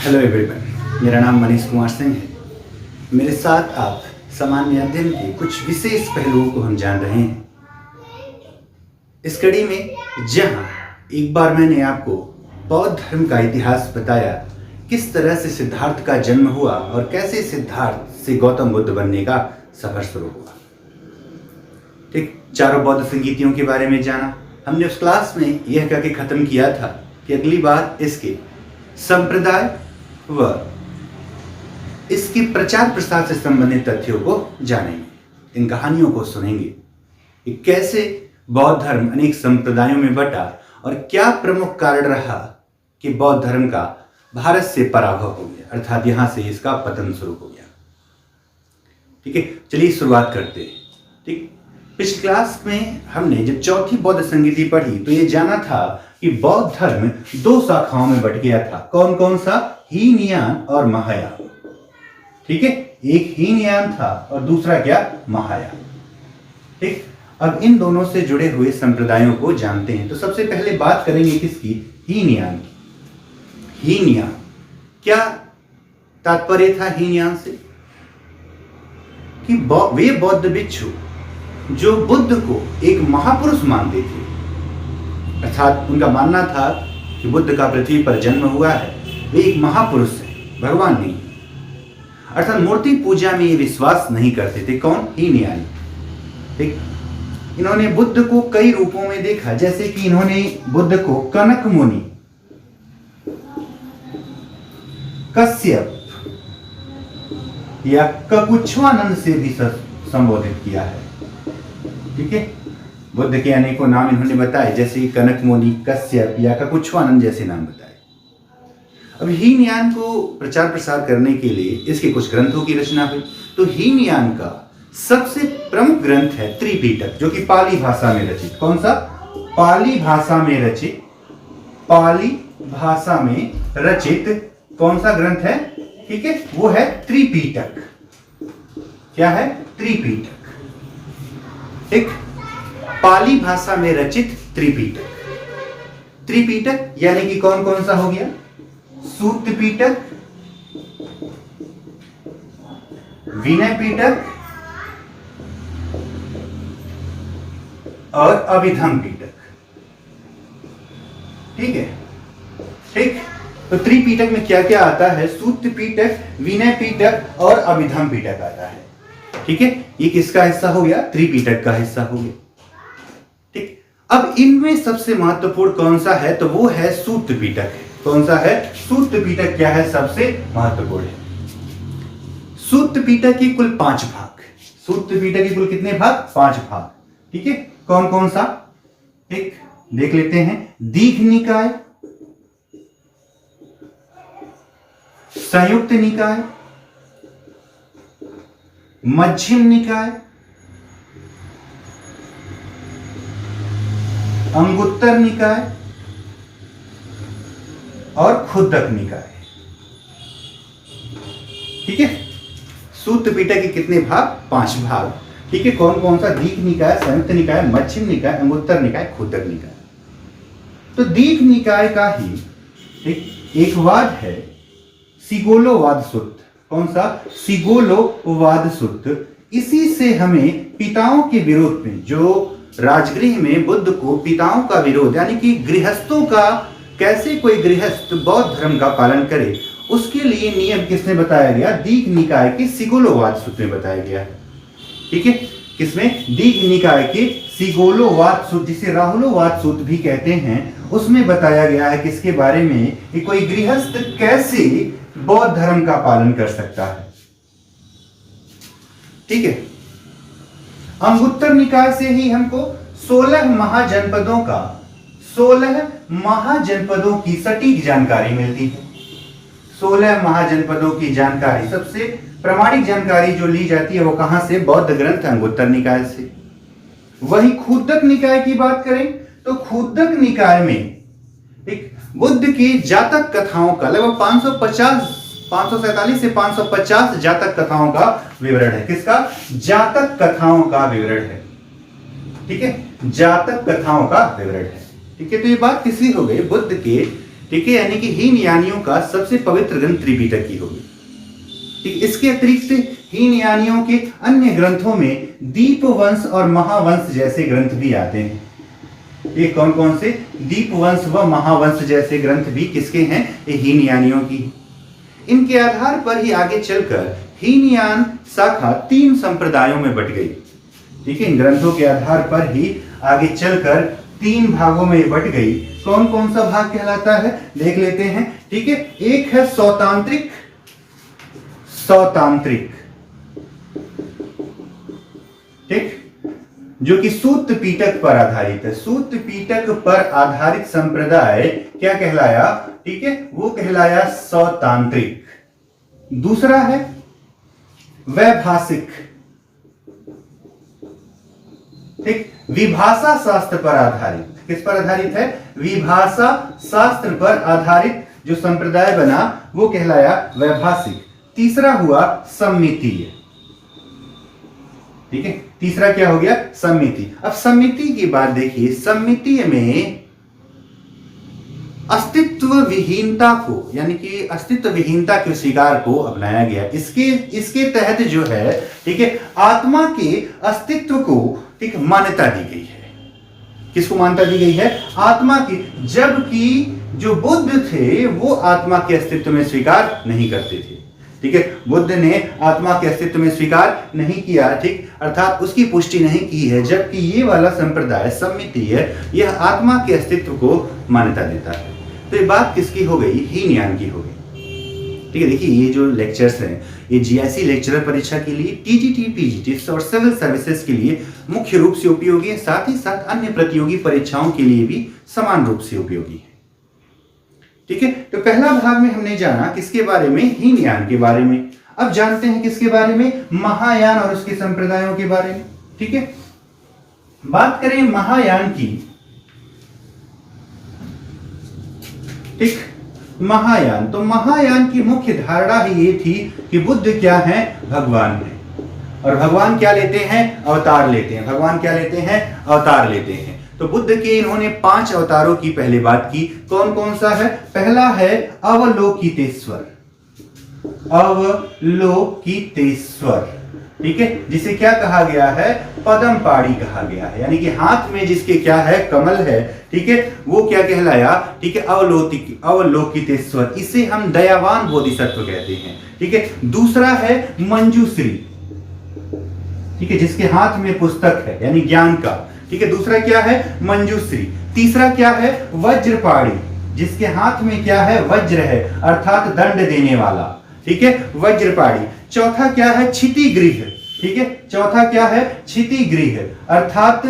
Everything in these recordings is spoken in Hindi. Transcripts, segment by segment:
हेलो एवरीवन, मेरा नाम मनीष कुमार सिंह है। मेरे साथ आप सामान्य अध्ययन के कुछ विशेष पहलुओं को हम जान रहे हैं। इस कड़ी में जहां एक बार मैंने आपको बौद्ध धर्म का इतिहास बताया, किस तरह से सिद्धार्थ का जन्म हुआ और कैसे सिद्धार्थ से गौतम बुद्ध बनने का सफर शुरू हुआ। ठीक, चारों बौद्ध संगीतियों के बारे में जाना। हमने उस क्लास में यह कह के खत्म किया था कि अगली बार इसके संप्रदाय व इसके प्रचार प्रसार से संबंधित तथ्यों को जानेंगे, इन कहानियों को सुनेंगे कि कैसे बौद्ध धर्म अनेक संप्रदायों में बटा और क्या प्रमुख कारण रहा कि बौद्ध धर्म का भारत से पराभव हो गया, अर्थात यहां से इसका पतन शुरू हो गया। ठीक है, चलिए शुरुआत करते हैं। ठीक, पिछली क्लास में हमने जब चौथी बौद्ध संगीति पढ़ी तो ये जाना था कि बौद्ध धर्म दो शाखाओं में बट गया था। कौन कौन सा? हीनयान और महायान। ठीक है, एक हीनयान था और दूसरा क्या? महायान। ठीक, अब इन दोनों से जुड़े हुए संप्रदायों को जानते हैं। तो सबसे पहले बात करेंगे किसकी? हीनयान की। हीनयान, क्या तात्पर्य था हीनयान से? कि वे बौद्ध भिक्षु जो बुद्ध को एक महापुरुष मानते थे, अर्थात उनका मानना था कि बुद्ध का पृथ्वी पर जन्म हुआ है, वे एक महापुरुष है, भगवान नहीं। अर्थात मूर्ति पूजा में ये विश्वास नहीं करते थे। कौन? हीनयान। ठीक, इन्होंने बुद्ध को कई रूपों में देखा, जैसे कि इन्होंने बुद्ध को कनक मुनि, कश्यप या ककुच्छवानंद से भी संबोधित किया है। ठीक है, बुद्ध के अनेकों नाम इन्होंने बताए, जैसे कनक मुनि, कश्यप या ककुच्छवानंद जैसे नाम बताए। अब हीनयान को प्रचार प्रसार करने के लिए इसके कुछ ग्रंथों की रचना हुई। तो हीनयान का सबसे प्रमुख ग्रंथ है त्रिपिटक, जो कि पाली भाषा में रचित। कौन सा? पाली भाषा में रचित। पाली भाषा में रचित कौन सा ग्रंथ है? ठीक है, वो है त्रिपिटक। क्या है? त्रिपिटक। ठीक, पाली भाषा में रचित त्रिपिटक। त्रिपिटक यानी कि कौन कौन सा हो गया? सूत पिटक, विनय पिटक और अभिधम पिटक। ठीक है, ठीक, तो त्रिपिटक में क्या क्या आता है? सूत पिटक, विनय पिटक और अभिधम पिटक आता है। ठीक है, ये किसका हिस्सा हो गया? त्रिपिटक का हिस्सा हो गया। ठीक, अब इनमें सबसे महत्वपूर्ण कौन सा है? तो वो है सूत पिटक। कौन सा है? सूत पिटक क्या है? सबसे महत्वपूर्ण है। सूत पिटक के कुल 5 भाग। सूत पिटक के कुल कितने भाग? 5 भाग। ठीक है, कौन कौन सा? एक देख लेते हैं। दीघ निकाय, संयुक्त निकाय, मध्यम निकाय, अंगुत्तर निकाय और खुद्दक निकाय। ठीक है, सूत पिटक के कितने भाग? 5 भाग। ठीक है, कौन कौन सा? दीघ निकाय, संयुक्त निकाय, मध्यम निकाय, अंगुत्तर निकाय, खुद्दक निकाय। तो दीघ निकाय का ही एक वाद है सिगोलोवाद सूत्र। कौन सा? सिगोलोवाद सूत्र। इसी से हमें पिताओं के विरोध में, जो राजगृह में बुद्ध को पिताओं का विरोध, यानी कि गृहस्थों का, कैसे कोई गृहस्थ बौद्ध धर्म का पालन करे, उसके लिए नियम किसने बताया गया? दीघ निकाय के सिगोलोवाद सूत्र में बताया गया है। ठीक है, किसमें? दीघ निकाय के सिगोलोवाद सूत्र, जिसे राहुलोवाद सूत्र भी कहते हैं, उसमें बताया गया है किसके बारे में? कि कोई गृहस्थ कैसे बौद्ध धर्म का पालन कर सकता है। ठीक है, अंगुत्तर निकाय से ही हमको 16 महाजनपदों की सटीक जानकारी मिलती है। 16 महाजनपदों की जानकारी, सबसे प्रामाणिक जानकारी जो ली जाती है वो कहां से? बौद्ध ग्रंथ अंगुत्तर निकाय से। वही खुद्दक निकाय की बात करें तो खुद्दक निकाय में एक बुद्ध की जातक कथाओं का लगभग 547 से 550 जातक कथाओं का विवरण है। किसका? जातक कथाओं का विवरण है। ठीक है, जातक कथाओं का विवरण है। ठीक है, तो ये बात किसकी हो गई? बुद्ध के ठीक है, यानी कि हीनयानियों का सबसे पवित्र ग्रंथ त्रिपिटक ही होगी। ठीक, इसके अतिरिक्त हीनयानियों के अन्य ग्रंथों में दीपवंश और महावंश जैसे ग्रंथ भी आते हैं। ये कौन कौन से? दीपवंश व महावंश जैसे ग्रंथ भी किसके हैं? ये हीनयानियों की। इनके आधार पर ही आगे चलकर हीनयान शाखा 3 संप्रदायों में बट गई। ठीक है, इन ग्रंथों के आधार पर ही आगे चलकर 3 भागों में बट गई। कौन कौन सा भाग कहलाता है देख लेते हैं। ठीक है, एक है सौतांत्रिक, ठीक, जो कि सूत पीटक पर आधारित है। सूत पीटक पर आधारित संप्रदाय क्या कहलाया? ठीक है, वो कहलाया सौतांत्रिक। दूसरा है वैभाषिक, ठीक, विभाषा शास्त्र पर आधारित। किस पर आधारित है? विभाषा शास्त्र पर आधारित जो संप्रदाय बना वो कहलाया वैभाषिक। तीसरा हुआ सम्मितीय। ठीक है, तीसरा क्या हो गया? सम्मिति। अब सम्मिति की बात देखिए, सम्मितीय में अस्तित्व विहीनता को, यानी कि अस्तित्व विहीनता के स्वीकार को अपनाया गया। इसके तहत जो है, ठीक है, आत्मा के अस्तित्व को, ठीक, मान्यता दी गई है। किसको मान्यता दी गई है? आत्मा की। जबकि जो बुद्ध थे वो आत्मा के अस्तित्व में स्वीकार नहीं करते थे। ठीक है, बुद्ध ने आत्मा के अस्तित्व में स्वीकार नहीं किया, ठीक, अर्थात उसकी पुष्टि नहीं की है। जबकि ये वाला संप्रदाय सम्मितीय है, यह आत्मा के अस्तित्व को मान्यता देता है। तो ये बात किसकी हो गई? हीनयान की हो गई। ठीक है, देखिए ये जो लेक्चर्स हैं ये जीआईसी लेक्चरर परीक्षा के लिए, टीजीटी, पीजीटी और सिविल सर्विसेज के लिए मुख्य रूप से उपयोगी है, साथ ही साथ अन्य प्रतियोगी परीक्षाओं के लिए भी समान रूप से उपयोगी है। ठीक है, तो पहला भाग में हमने जाना किसके बारे में? हीनयान के बारे में। अब जानते हैं किसके बारे में? महायान और उसके संप्रदायों के बारे में। ठीक है, बात करें महायान की। ठीक, महायान, तो महायान की मुख्य धारणा ही ये थी कि बुद्ध क्या है? भगवान है। और भगवान क्या लेते हैं? अवतार लेते हैं। भगवान क्या लेते हैं? अवतार लेते हैं। तो बुद्ध के इन्होंने 5 अवतारों की पहले बात की। कौन कौन सा है? पहला है अवलोकितेश्वर। अवलोकितेश्वर, ठीक है, जिसे क्या कहा गया है? पदमपाणि कहा गया है। यानी कि हाथ में जिसके क्या है? कमल है। ठीक है, वो क्या कहलाया? ठीक है, अवलोकितेश्वर। इसे हम दयावान बोधिसत्व कहते हैं। ठीक है, दूसरा है मंजूश्री। ठीक है, जिसके हाथ में पुस्तक है, यानी ज्ञान का। ठीक है, दूसरा क्या है? मंजूश्री। तीसरा क्या है? वज्रपाणि, जिसके हाथ में क्या है? वज्र है, अर्थात दंड देने वाला। ठीक है, वज्रपाणि। चौथा क्या है? क्षितिगृह। ठीक है, चौथा क्या है? क्षितिगृह, अर्थात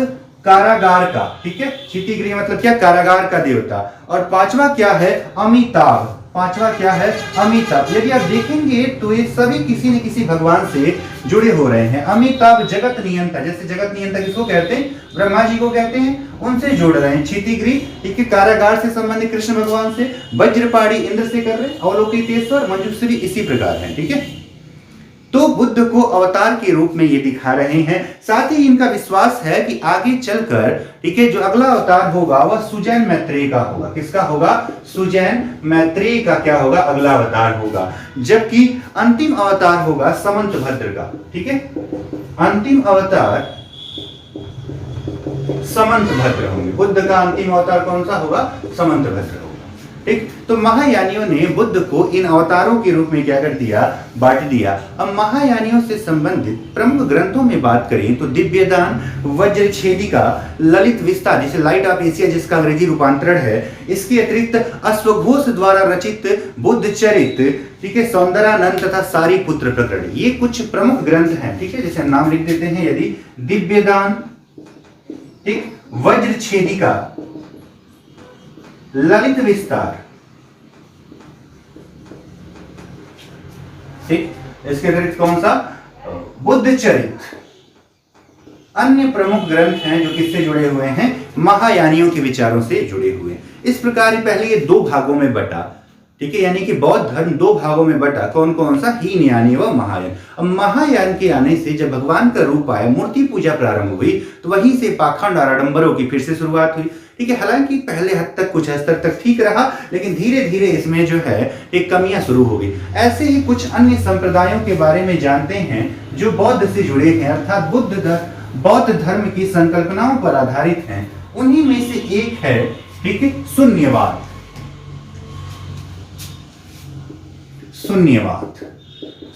कारागार का। ठीक है, क्षितिगृह मतलब क्या? कारागार का देवता। और पांचवा क्या है? अमिताभ। पांचवा क्या है? अमिताभ। यदि आप देखेंगे तो ये सभी किसी न किसी भगवान से जुड़े हो रहे हैं। अमिताभ जगत नियंता, जैसे जगत नियंता किसको कहते हैं? ब्रह्मा जी को कहते हैं, उनसे जोड़ रहे हैं। क्षितिगृह, ठीक है, कारागार से संबंधित कृष्ण भगवान से। वज्रपाणि इंद्र से कर रहे हैं। अवलोकितेश्वर, मंजूश्री इसी प्रकार है। ठीक है, तो बुद्ध को अवतार के रूप में ये दिखा रहे हैं। साथ ही इनका विश्वास है कि आगे चलकर, ठीक है, जो अगला अवतार होगा वह सुजैन मैत्रेय का होगा। किसका होगा? सुजैन मैत्रेय का क्या होगा? अगला अवतार होगा। जबकि अंतिम अवतार होगा समंतभद्र का। ठीक है, अंतिम अवतार समंतभद्र होंगे। बुद्ध का अंतिम अवतार कौन सा होगा? समंतभद्र होगा। ठीक, तो महायानियों ने बुद्ध को इन अवतारों के रूप में क्या कर दिया? बांट दिया। अब महायानियों से संबंधित प्रमुख ग्रंथों में बात करें तो दिव्यदान, वज्रछेदिका, ललित विस्तार, जिसे लाइट ऑफ एशिया जिसका अंग्रेजी रूपांतरण है, इसके अतिरिक्त अश्वघोष द्वारा रचित बुद्ध चरित, ठीक है, सौंदरानंद तथा सारीपुत्र प्रकरण, ये कुछ प्रमुख ग्रंथ हैं। ठीक है, जैसे हम नाम लिख देते हैं यदि दिव्यदान, ठीक, वज्रछेदिका, ललित विस्तार, ठीक, इसके अतिरिक्त कौन सा? बुद्ध चरित। अन्य प्रमुख ग्रंथ हैं जो किससे जुड़े हुए हैं? महायानियों के विचारों से जुड़े हुए हैं। इस प्रकार पहले ये 2 भागों में बटा। ठीक है, यानी कि बौद्ध धर्म 2 भागों में बटा। कौन कौन सा? हीनयानी व महायान। अब महायान के आने से जब भगवान का रूप आया, मूर्ति पूजा प्रारंभ हुई, तो वहीं से पाखंड और आडंबरों की फिर से शुरुआत हुई। ठीक है। हालांकि पहले हद तक कुछ स्तर तक ठीक रहा, लेकिन धीरे धीरे इसमें जो है एक कमियां शुरू हो गई। ऐसे ही कुछ अन्य संप्रदायों के बारे में जानते हैं जो बौद्ध से जुड़े हैं, अर्थात बौद्ध धर्म की संकल्पनाओं पर आधारित हैं। उन्हीं में से एक है, ठीक है, शून्यवाद। शून्यवाद,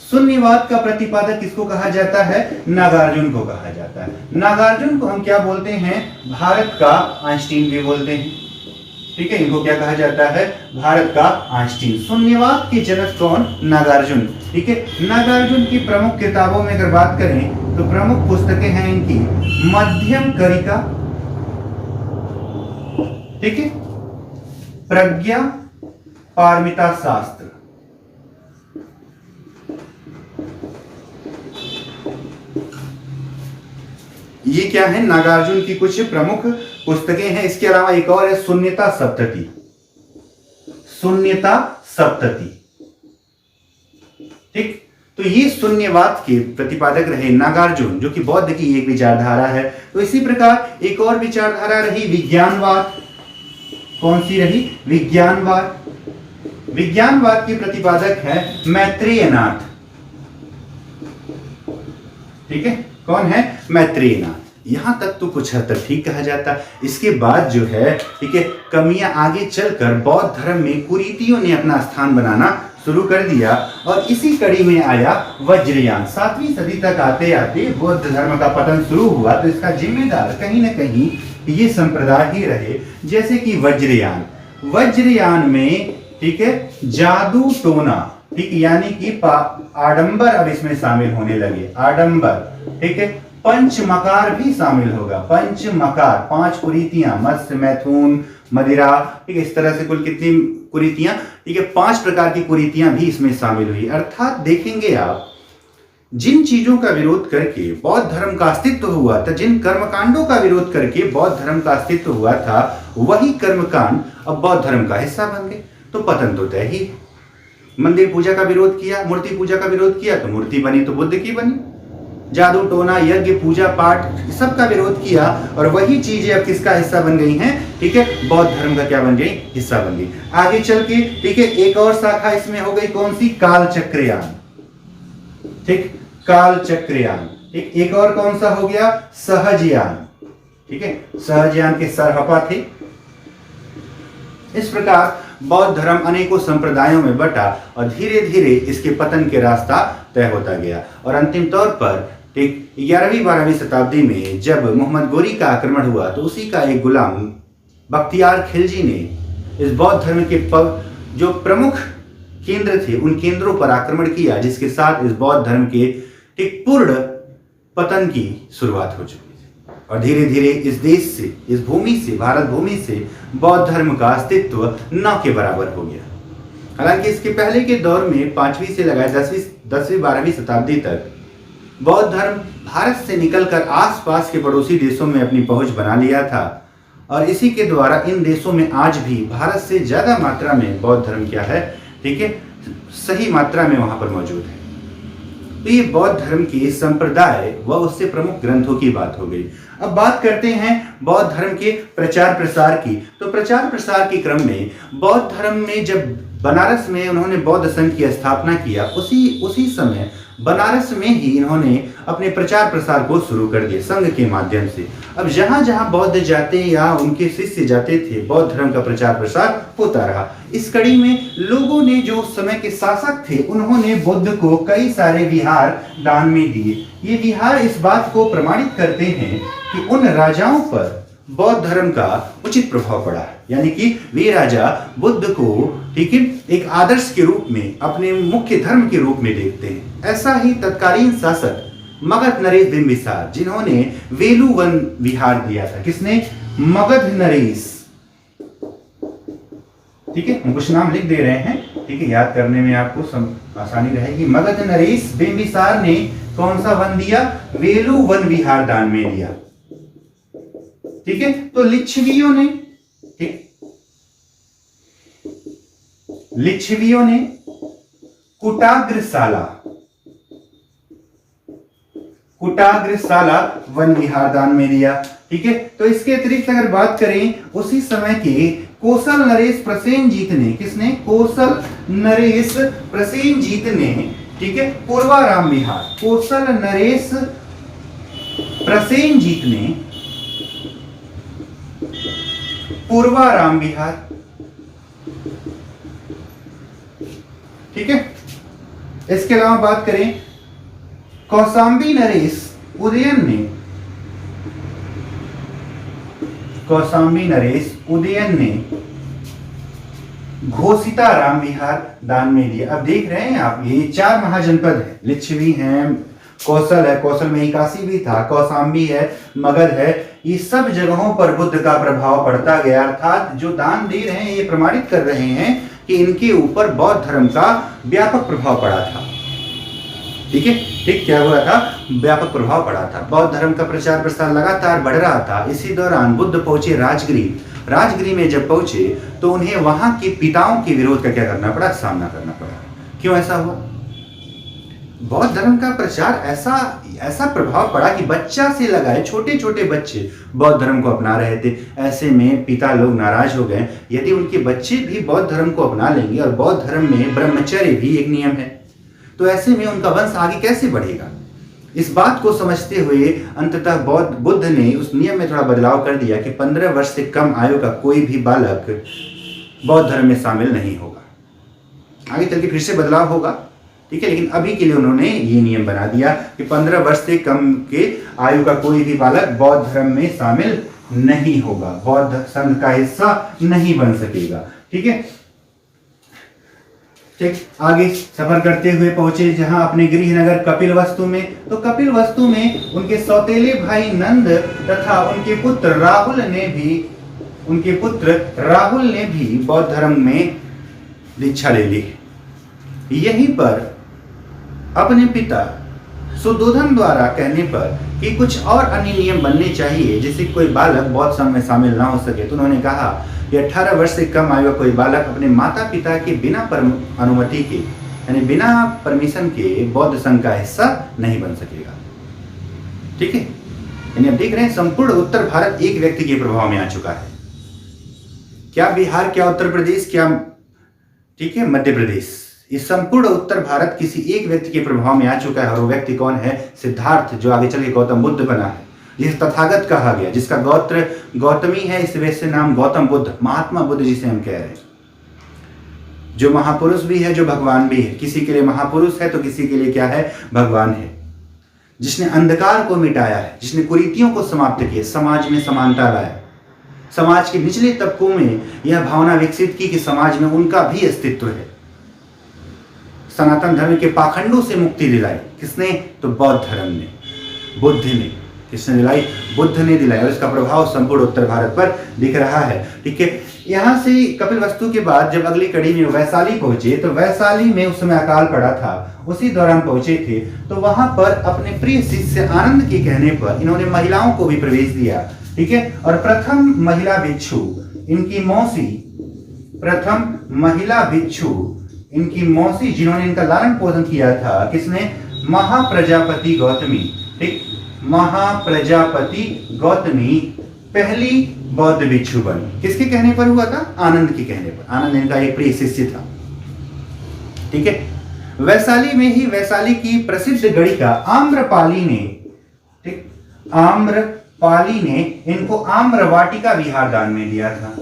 शून्यवाद का प्रतिपादक किसको कहा जाता है? नागार्जुन को कहा जाता है। नागार्जुन को हम क्या बोलते हैं? भारत का आइंस्टीन भी बोलते हैं, ठीक है। इनको क्या कहा जाता है? भारत का आइंस्टीन। शून्यवाद के जनक कौन? नागार्जुन, ठीक है। नागार्जुन की प्रमुख किताबों में अगर बात करें तो प्रमुख पुस्तकें हैं इनकी मध्यम करिका, ठीक है, प्रज्ञा पारमिता शास्त्र, ये क्या है? नागार्जुन की कुछ प्रमुख पुस्तकें हैं। इसके अलावा एक और है शून्यता सप्तति। शून्यता सप्तति, ठीक। तो ये शून्यवाद के प्रतिपादक रहे नागार्जुन, जो कि बौद्ध की एक विचारधारा है। तो इसी प्रकार एक और विचारधारा रही विज्ञानवाद। कौन सी रही? विज्ञानवाद। विज्ञानवाद के प्रतिपादक है मैत्रेयनाथ, ठीक है। कौन है? मैत्रेयनाथ। यहां तक तो कुछ हद तक ठीक कहा जाता। इसके बाद जो है, ठीक है, कमियां आगे चलकर बौद्ध धर्म में कुरीतियों ने अपना स्थान बनाना शुरू कर दिया, और इसी कड़ी में आया वज्रयान। 7वीं सदी तक आते आते बौद्ध धर्म का पतन शुरू हुआ। तो इसका जिम्मेदार कहीं ना कहीं ये संप्रदाय ही रहे, जैसे कि वज्रयान। वज्रयान में, ठीक है, जादू टोना, ठीक, यानी कि आडंबर अब इसमें शामिल होने लगे। आडंबर, ठीक है। पंचमकार भी शामिल होगा। पंचमकार, 5 कुरीतियां, मत्स्य, मैथुन, मदिरा, ठीक है, इस तरह से कुल कितनी कुरीतियां, ठीक है, 5 प्रकार की कुरीतियां भी इसमें शामिल हुई। अर्थात देखेंगे आप, जिन चीजों का विरोध करके बौद्ध धर्म का अस्तित्व हुआ था, जिन कर्मकांडों का विरोध करके बौद्ध धर्म का अस्तित्व हुआ था, वही कर्मकांड अब बौद्ध धर्म का हिस्सा बन गए। तो पतन तो तय ही। मंदिर पूजा का विरोध किया, मूर्ति पूजा का विरोध किया, तो मूर्ति बनी तो बुद्ध की बनी। जादू टोना, यज्ञ, पूजा पाठ, सबका विरोध किया, और वही चीजें अब किसका हिस्सा बन गई हैं? ठीक है, बौद्ध धर्म का क्या बन गई? हिस्सा बन गई। आगे चल के, ठीक है, एक और शाखा इसमें हो गई, कौन सी? कालचक्रयान, ठीक, कालचक्रयान। ठीक, एक और कौन सा हो गया? सहजयान, ठीक है, सहजयान के सरहपा थे। इस प्रकार बौद्ध धर्म अनेकों संप्रदायों में बटा, और धीरे धीरे इसके पतन के रास्ता तय होता गया। और अंतिम तौर पर, ठीक, 11वीं 12वीं शताब्दी में जब मोहम्मद गोरी का आक्रमण हुआ, तो उसी का एक गुलाम बख्तियार खिलजी ने इस बौद्ध धर्म के जो प्रमुख केंद्र थे, उन केंद्रों पर आक्रमण किया, जिसके साथ इस बौद्ध धर्म के एक पूर्ण पतन की शुरुआत हो चुकी थी। और धीरे धीरे इस देश से, इस भूमि से, भारत भूमि से बौद्ध धर्म का अस्तित्व न के बराबर हो गया। हालांकि इसके पहले के दौर में 5वीं से लगाए 10वीं 12वीं शताब्दी तक बौद्ध धर्म भारत से निकलकर आसपास के पड़ोसी देशों में अपनी पहुंच बना लिया था, और इसी के द्वारा इन देशों में आज भी भारत से ज्यादा मात्रा में बौद्ध धर्म क्या है, ठीक है, सही मात्रा में वहां पर मौजूद है। तो ये बौद्ध धर्म के संप्रदाय व उससे प्रमुख ग्रंथों की बात हो गई। अब बात करते हैं बौद्ध धर्म के प्रचार प्रसार की। तो प्रचार प्रसार के क्रम में बौद्ध धर्म में जब बनारस में उन्होंने बौद्ध संघ की स्थापना किया, उसी समय बनारस में ही इन्होंने अपने प्रचार प्रसार को शुरू कर दिया संघ के माध्यम से। अब जहां जहां बौद्ध जाते या उनके शिष्य जाते थे, बौद्ध धर्म का प्रचार प्रसार होता रहा। इस कड़ी में लोगों ने, जो उस समय के शासक थे, उन्होंने बुद्ध को कई सारे विहार दान में दिए। ये विहार इस बात को प्रमाणित करते हैं कि उन राजाओं पर बौद्ध धर्म का उचित प्रभाव पड़ा, यानी कि वे राजा बुद्ध को, ठीक है, एक आदर्श के रूप में, अपने मुख्य धर्म के रूप में देखते हैं। ऐसा ही तत्कालीन शासक मगध नरेश बिंबिसार, जिन्होंने वेलु वन विहार दिया था। किसने? मगध नरेश, ठीक है, हम कुछ नाम लिख दे रहे हैं, ठीक है, याद करने में आपको आसानी रहेगी। मगध नरेश बिंबिसार ने कौन सा वन दिया? वेलु वन विहार दान में दिया, ठीक है। तो लिच्छवियों ने, ठीक, लिच्छवियों ने कुटाग्रशाला, कुटाग्रशाला वन विहार दान में दिया। ठीक है, तो इसके अतिरिक्त अगर बात करें उसी समय के कौशल नरेश प्रसेनजीत ने, किसने? कौशल नरेश प्रसेनजीत ने, ठीक है, पूर्वाराम विहार, कौशल नरेश प्रसेनजीत ने पूर्वाराम विहार, ठीक है। इसके अलावा बात करें कौशांबी नरेश उदयन ने, कौशांबी नरेश उदयन ने घोषिता राम विहार दान में दिया। अब देख रहे हैं आप, ये 4 महाजनपद है, लिच्छवी हैं, कौशल है, कौशल में ही काशी भी था, कौशांबी है, मगध है, ये सब जगहों पर बुद्ध का प्रभाव पड़ता गया। अर्थात जो दान दे रहे हैं ये प्रमाणित कर रहे हैं कि इनके ऊपर बौद्ध धर्म का व्यापक प्रभाव पड़ा था। ठीक है, ठीक, क्या हुआ था? व्यापक प्रभाव पड़ा था। बौद्ध धर्म का प्रचार प्रसार लगातार बढ़ रहा था। इसी दौरान बुद्ध पहुंचे राजगृह। राजगृह में जब पहुंचे तो उन्हें वहां के पिताओं के विरोध का क्या करना पड़ा? सामना करना पड़ा। क्यों ऐसा हुआ? बौद्ध धर्म का प्रचार ऐसा प्रभाव पड़ा कि बच्चा से लगाए छोटे छोटे बच्चे बौद्ध धर्म को अपना रहे थे। ऐसे में पिता लोग नाराज हो गए, यदि उनके बच्चे भी बौद्ध धर्म को अपना लेंगे, और बौद्ध धर्म में ब्रह्मचर्य भी एक नियम है, तो ऐसे में उनका वंश आगे कैसे बढ़ेगा? इस बात को समझते हुए अंततः बुद्ध ने उस नियम में थोड़ा बदलाव कर दिया कि 15 वर्ष से कम आयु का कोई भी बालक बौद्ध धर्म में शामिल नहीं होगा। आगे चल के फिर से बदलाव होगा, ठीक है, लेकिन अभी के लिए उन्होंने ये नियम बना दिया कि 15 वर्ष से कम के आयु का कोई भी बालक बौद्ध धर्म में शामिल नहीं होगा, बौद्ध संघ का हिस्सा नहीं बन सकेगा। ठीक है, ठीक, आगे सफर करते हुए पहुंचे जहां अपने गृह नगर कपिलवस्तु में। तो कपिलवस्तु में उनके सौतेले भाई नंद तथा उनके पुत्र राहुल ने भी बौद्ध धर्म में दीक्षा ले ली। यहीं पर अपने पिता सुद्धोधन द्वारा कहने पर कि कुछ और अन्य नियम बनने चाहिए जिससे कोई बालक बौद्ध संघ में शामिल ना हो सके, तो उन्होंने कहा कि 18 वर्ष से कम आयु का कोई बालक अपने माता पिता के बिना अनुमति के, यानी बिना परमिशन के बौद्ध संघ का हिस्सा नहीं बन सकेगा। ठीक है, यानी अब देख रहे हैं संपूर्ण उत्तर भारत एक व्यक्ति के प्रभाव में आ चुका है। क्या बिहार, क्या उत्तर प्रदेश, क्या, ठीक है, मध्य प्रदेश, इस संपूर्ण उत्तर भारत किसी एक व्यक्ति के प्रभाव में आ चुका है। और वो व्यक्ति कौन है? सिद्धार्थ, जो आगे चल के गौतम बुद्ध बना है, जिसे तथागत कहा गया, जिसका गोत्र गौतमी है, इस वजह से नाम गौतम बुद्ध, महात्मा बुद्ध जिसे हम कह रहे हैं, जो महापुरुष भी है, जो भगवान भी है। किसी के लिए महापुरुष है तो किसी के लिए क्या है? भगवान है। जिसने अंधकार को मिटाया है, जिसने कुरीतियों को समाप्त किया, समाज में समानता लाया, समाज के निचले तबकों में यह भावना विकसित की कि समाज में उनका भी अस्तित्व है। सनातन धर्म के पाखंडों से मुक्ति दिलाई। किसने? तो बौद्ध धर्म ने, बुद्ध ने। किसने दिलाई? बुद्ध ने दिलाई। और इसका प्रभाव संपूर्ण उत्तर भारत पर दिख रहा है। ठीक है, यहां से कपिलवस्तु के बाद जब अगली कड़ी में वैशाली पहुंचे, तो वैशाली में उस समय अकाल पड़ा था, उसी दौरान पहुंचे थे। तो वहां पर अपने प्रिय शिष्य आनंद के कहने पर इन्होंने महिलाओं को भी प्रवेश दिया। ठीक है, और प्रथम महिला भिक्षु इनकी मौसी, प्रथम महिला भिक्षु इनकी मौसी, जिन्होंने इनका लालन पोषण किया था, किसने? महाप्रजापति गौतमी। ठीक, महाप्रजापति गौतमी पहली बौद्ध भिक्षु बनी। किसके कहने पर हुआ था? आनंद के कहने पर। आनंद इनका एक प्रिय शिष्य था। ठीक है, वैशाली में ही वैशाली की प्रसिद्ध गणिका आम्रपाली ने, ठीक, आम्रपाली ने इनको आम्रवाटिका विहार दान में दिया था।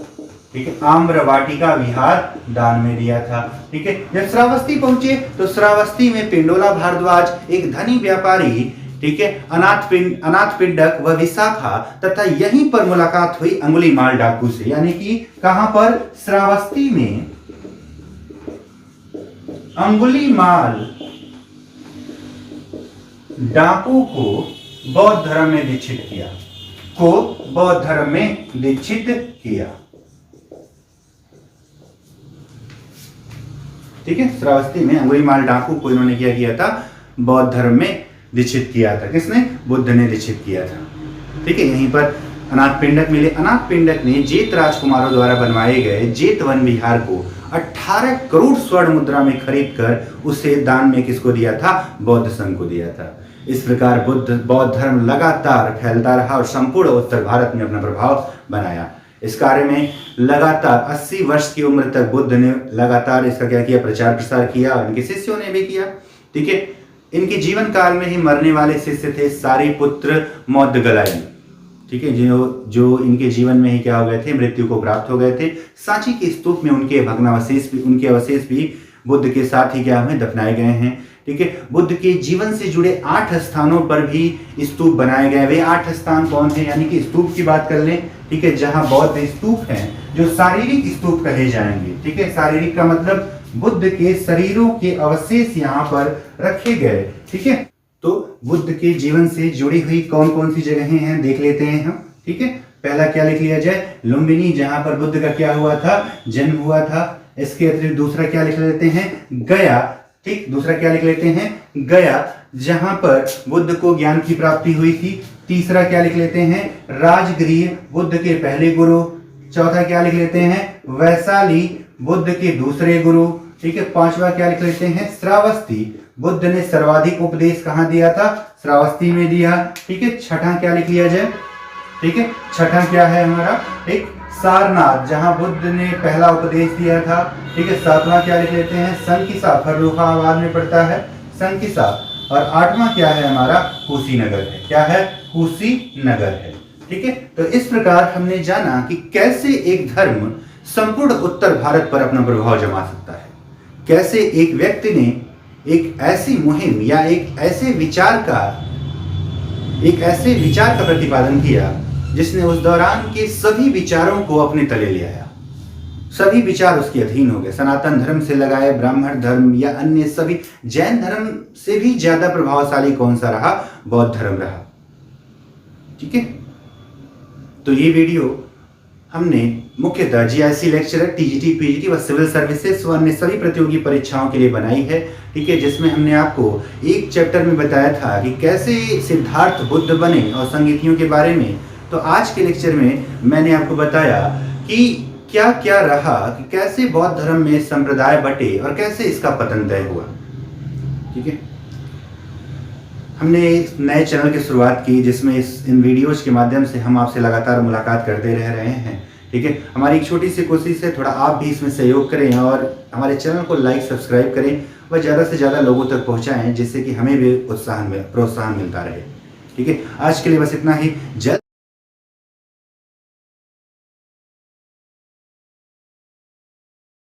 ठीक है, आम्रवाटिका विहार दान में दिया था। ठीक है, जब श्रावस्ती पहुंचे तो श्रावस्ती में पिंडोला भारद्वाज, एक धनी व्यापारी, ठीक है, अनाथपिंडक व विशाखा, तथा यहीं पर मुलाकात हुई अंगुलीमाल डाकू से। यानी कि कहां पर? श्रावस्ती में अंगुलीमाल डाकू को बौद्ध धर्म में दीक्षित किया। ठीक है, श्रावस्ती में अंगुलीमाल डाकू को इन्होंने क्या किया था? बौद्ध धर्म में दीक्षित किया था। किसने? बुद्ध ने दीक्षित किया था। ठीक है, यहीं पर अनाथपिंडक मिले। अनाथपिंडक ने जेत राजकुमारों द्वारा बनवाए गए जेतवन विहार को 18 करोड़ स्वर्ण मुद्रा में खरीद कर उसे दान में किसको दिया था? बौद्ध संघ को दिया था। इस प्रकार बुद्ध बौद्ध धर्म लगातार फैलता रहा और संपूर्ण उत्तर भारत में अपना प्रभाव बनाया। इस कार्य में लगातार 80 वर्ष की उम्र तक बुद्ध ने लगातार इसका क्या किया, प्रचार प्रसार किया और इनके शिष्यों ने भी किया। ठीक है, इनके जीवन काल में ही मरने वाले शिष्य थे सारिपुत्र मौद्गल्य। ठीक है, जो इनके जीवन में ही क्या हो गए थे, मृत्यु को प्राप्त हो गए थे। सांची के स्तूप में उनके अवशेष भी बुद्ध के साथ ही क्या हुए, दफनाए गए हैं। ठीक है, बुद्ध के जीवन से जुड़े 8 स्थानों पर भी स्तूप बनाए गए। वे 8 स्थान कौन थे, यानी कि स्तूप की बात कर लें। ठीक है, जहां बौद्ध स्तूप हैं, जो शारीरिक स्तूप कहे जाएंगे। ठीक है, शारीरिक का मतलब बुद्ध के शरीरों के अवशेष यहाँ पर रखे गए। ठीक है, तो बुद्ध के जीवन से जुड़ी हुई कौन कौन सी जगहें हैं देख लेते हैं हम। ठीक है, पहला क्या लिख लिया जाए, लुम्बिनी, जहां पर बुद्ध का क्या हुआ था, जन्म हुआ था। इसके अतिरिक्त दूसरा क्या लिख लेते हैं, गया। ठीक, दूसरा क्या लिख लेते हैं, गया, जहां पर बुद्ध को ज्ञान की प्राप्ति हुई थी। तीसरा क्या लिख लेते हैं, राजगृह, बुद्ध के पहले गुरु। चौथा क्या लिख लेते हैं, वैशाली, बुद्ध के दूसरे गुरु। ठीक है, पांचवा क्या लिख लेते हैं, श्रावस्ती, बुद्ध ने सर्वाधिक उपदेश कहां दिया था, श्रावस्ती में दिया। ठीक है, छठा क्या लिख लिया जाए, ठीक है, छठा क्या है हमारा, एक सारनाथ, जहां बुद्ध ने पहला उपदेश दिया था। ठीक है, सातवां क्या लिख लेते हैं, संकिसा, फर्रुखाबाद में पड़ता है संकिसा। और आठवां क्या है हमारा, कुशीनगर है। क्या है, कुशीनगर है। ठीक है, तो इस प्रकार हमने जाना कि कैसे एक धर्म संपूर्ण उत्तर भारत पर अपना प्रभाव जमा सकता है। कैसे एक व्यक्ति ने एक ऐसी मुहिम या एक ऐसे विचार का प्रतिपादन किया जिसने उस दौरान के सभी विचारों को अपने तले ले आया। सभी विचार उसके अधीन हो गए। सनातन धर्म से लगाए ब्राह्मण धर्म या अन्य सभी, जैन धर्म से भी ज्यादा प्रभावशाली कौन सा रहा, बौद्ध धर्म रहा। ठीक है, तो ये वीडियो हमने मुख्यतः जीआईसी लेक्चरर, टीजीटी, पीजीटी व सिविल सर्विसेज व अन्य सभी प्रतियोगी परीक्षाओं के लिए बनाई है। ठीक है, जिसमें हमने आपको एक चैप्टर में बताया था कि कैसे सिद्धार्थ बुद्ध बने और संगीतियों के बारे में। तो आज के लेक्चर में मैंने आपको बताया कि क्या क्या रहा, कि कैसे बौद्ध धर्म में संप्रदाय बटे और कैसे इसका पतन तय हुआ। ठीक है, हमने नए चैनल की शुरुआत की जिसमें इन वीडियोज के माध्यम से हम आपसे लगातार मुलाकात करते रह रहे हैं। ठीक है, हमारी एक छोटी सी कोशिश है, थोड़ा आप भी इसमें सहयोग करें और हमारे चैनल को लाइक सब्सक्राइब करें व ज़्यादा से ज़्यादा लोगों तक पहुंचाएं, जिससे कि हमें भी प्रोत्साहन मिलता रहे। ठीक है, आज के लिए बस इतना ही। जल्द